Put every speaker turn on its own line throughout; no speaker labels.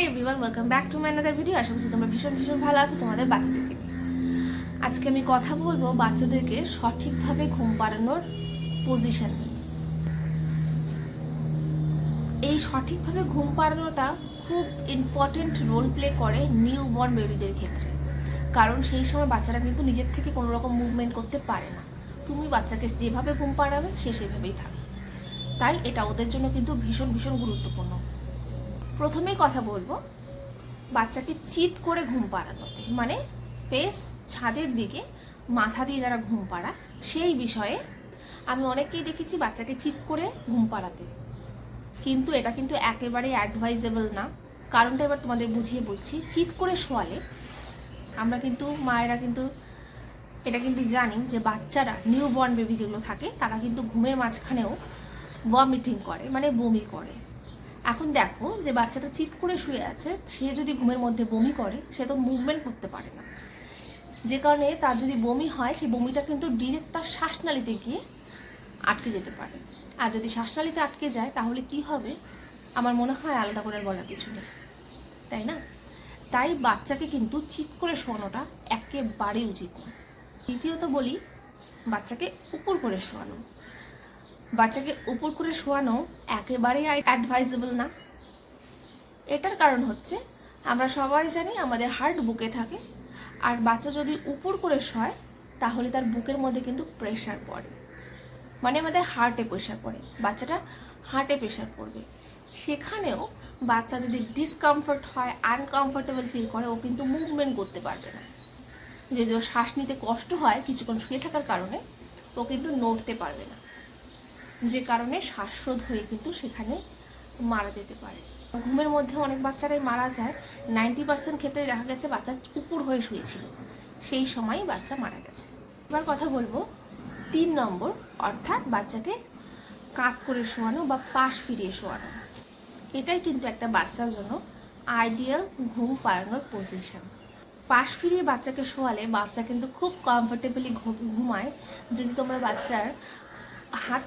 High everyone, welcome back to my another video. আশা করছি তোমরা ভীষণ ভীষণ ভালো আছো তোমাদের বাচ্চাদেরকে নিয়ে। আজকে আমি কথা বলবো বাচ্চাদেরকে সঠিকভাবে ঘুম পাড়ানোর পজিশন নিয়ে। এই সঠিকভাবে ঘুম পাড়ানোটা খুব ইম্পর্টেন্ট রোল প্লে করে নিউ বর্ন বেবিদের ক্ষেত্রে, কারণ সেই সময় বাচ্চারা কিন্তু নিজের থেকে কোনো রকম মুভমেন্ট করতে পারে না। তুমি বাচ্চাকে যেভাবে ঘুম পাড়াবে সে সেভাবেই থাকে, তাই এটা ওদের জন্য কিন্তু ভীষণ ভীষণ গুরুত্বপূর্ণ। প্রথমেই কথা বলবো বাচ্চাকে চিৎ করে ঘুম পাড়ানোতে, মানে ফেস ছাদের দিকে মাথা দিয়ে যারা ঘুম পাড়া সেই বিষয়ে। আমি অনেককেই দেখেছি বাচ্চাকে চিৎ করে ঘুম পাড়াতে, কিন্তু এটা কিন্তু একেবারেই অ্যাডভাইজেবল না। কারণটা এবার তোমাদের বুঝিয়ে বলছি। চিৎ করে শোয়ালে আমরা কিন্তু মায়েরা কিন্তু এটা কিন্তু জানি যে বাচ্চারা নিউ বর্ন বেবি যেগুলো থাকে তারা কিন্তু ঘুমের মাঝখানেও ভমিটিং করে, মানে বমি করে। এখন দেখো যে বাচ্চাটা চিৎ করে শুয়ে আছে, সে যদি ঘুমের মধ্যে বমি করে সে তো মুভমেন্ট করতে পারে না, যে কারণে তার যদি বমি হয় সেই বমিটা কিন্তু ডিরেক্ট তার শ্বাসনালীতে গিয়ে আটকে যেতে পারে। আর যদি শ্বাসনালীতে আটকে যায় তাহলে কি হবে আমার মনে হয় আলাদা করে বলার কিছু নেই, তাই না? তাই বাচ্চাকে কিন্তু চিৎ করে শোয়ানোটা একেবারেই উচিত না। দ্বিতীয়ত বলি বাচ্চাকে উপর করে শোয়ানো। বাচ্চাকে উপর করে শোয়ানো একেবারেই অ্যাডভাইজেবল না। এটার কারণ হচ্ছে আমরা সবাই জানি আমাদের হার্ট বুকে থাকে, আর বাচ্চা যদি উপর করে শোয় তাহলে তার বুকের মধ্যে কিন্তু প্রেশার পড়ে, মানে আমাদের হার্টে প্রেশার পড়ে, বাচ্চাটার হার্টে প্রেশার পড়বে। সেখানেও বাচ্চা যদি ডিসকমফর্ট হয়, আনকমফোর্টেবল ফিল করে, ও কিন্তু মুভমেন্ট করতে পারবে না। যে শ্বাস নিতে কষ্ট হয় কিছুক্ষণ শুয়ে থাকার কারণে, ও কিন্তু নড়তে পারবে না, যে কারণে শ্বাসরোধ হয়ে কিন্তু সেখানে মারা যেতে পারে। ঘুমের মধ্যে অনেক বাচ্চারাই মারা যায়। 90% ক্ষেত্রে দেখা গেছে বাচ্চা উপর হয়ে শুয়েছিল, সেই সময়ই বাচ্চা মারা গেছে। এবার কথা বলবো 3 নম্বর, অর্থাৎ বাচ্চাকে কাত করে শোয়ানো বা পাশ ফিরিয়ে শোয়ানো। এটাই কিন্তু একটা বাচ্চার জন্য আইডিয়াল ঘুম পাড়ানোর পজিশন। পাশ ফিরিয়ে বাচ্চাকে শোয়ালে বাচ্চা কিন্তু খুব কমফোর্টেবলি ঘুমায়। যদি তোমরা বাচ্চার হাত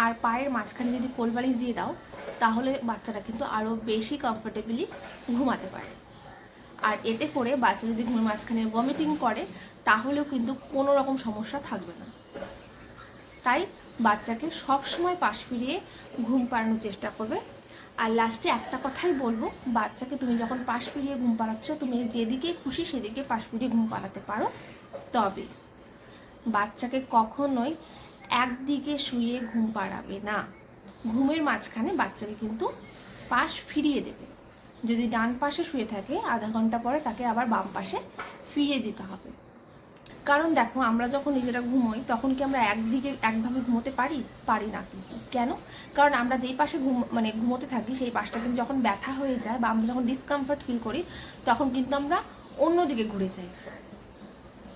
আর পায়ের মাঝখানে যদি কোলবালিশ দিয়ে দাও তাহলে বাচ্চারা কিন্তু আরও বেশি কমফোর্টেবলি ঘুমাতে পারে। আর এতে করে বাচ্চা যদি ঘুমের মাঝখানে ভমিটিং করে তাহলেও কিন্তু কোনো রকম সমস্যা থাকবে না। তাই বাচ্চাকে সবসময় পাশ ফিরিয়ে ঘুম পাড়ানোর চেষ্টা করবে। আর লাস্টে একটা কথাই বলবো, বাচ্চাকে তুমি যখন পাশ ফিরিয়ে ঘুম পাড়াচ্ছ তুমি যেদিকে খুশি সেদিকে পাশ ফিরিয়ে ঘুম পাড়াতে পারো, তবে বাচ্চাকে কখনোই একদিকে শুয়ে ঘুম পাড়াবে না। ঘুমের মাঝখানে বাচ্চাকে কিন্তু পাশ ফিরিয়ে দেবে। যদি ডান পাশে শুয়ে থাকে আধা ঘন্টা পরে তাকে আবার বাম পাশে ফিরিয়ে দিতে হবে। কারণ দেখো, আমরা যখন নিজেরা ঘুমোই তখন কি আমরা একদিকে একভাবে ঘুমোতে পারি না কিন্তু। কেন? কারণ আমরা যেই পাশে ঘুমোতে থাকি সেই পাশটা কিন্তু যখন ব্যথা হয়ে যায় বা আমরা যখন ডিসকমফর্ট ফিল করি তখন কিন্তু আমরা অন্যদিকে ঘুরে যাই।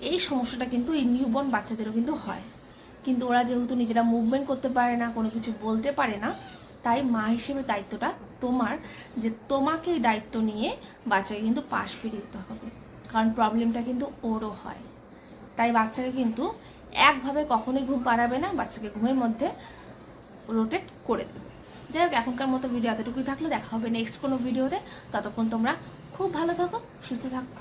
এই সমস্যাটা কিন্তু এই নিউবর্ন বাচ্চাদেরও কিন্তু হয়। কিন্তু ওরা যেহেতু নিজেরা মুভমেন্ট করতে পারে না, কোনো কিছু বলতে পারে না, তাই মা হিসেবে দায়িত্বটা তোমার, যে তোমাকে এই দায়িত্ব নিয়ে বাচ্চাকে কিন্তু পাশ ফিরিয়ে দিতে হবে। কারণ প্রবলেমটা কিন্তু ওরও হয়। তাই বাচ্চাকে কিন্তু একভাবে কখনোই ঘুম পাড়াবে না, বাচ্চাকে ঘুমের মধ্যে রোটেট করে দেবে। যাই হোক, এখনকার মতো ভিডিও এতটুকুই থাকলে, দেখা হবে নেক্সট কোনো ভিডিওতে। ততক্ষণ তোমরা খুব ভালো থাকো, সুস্থ থাকো।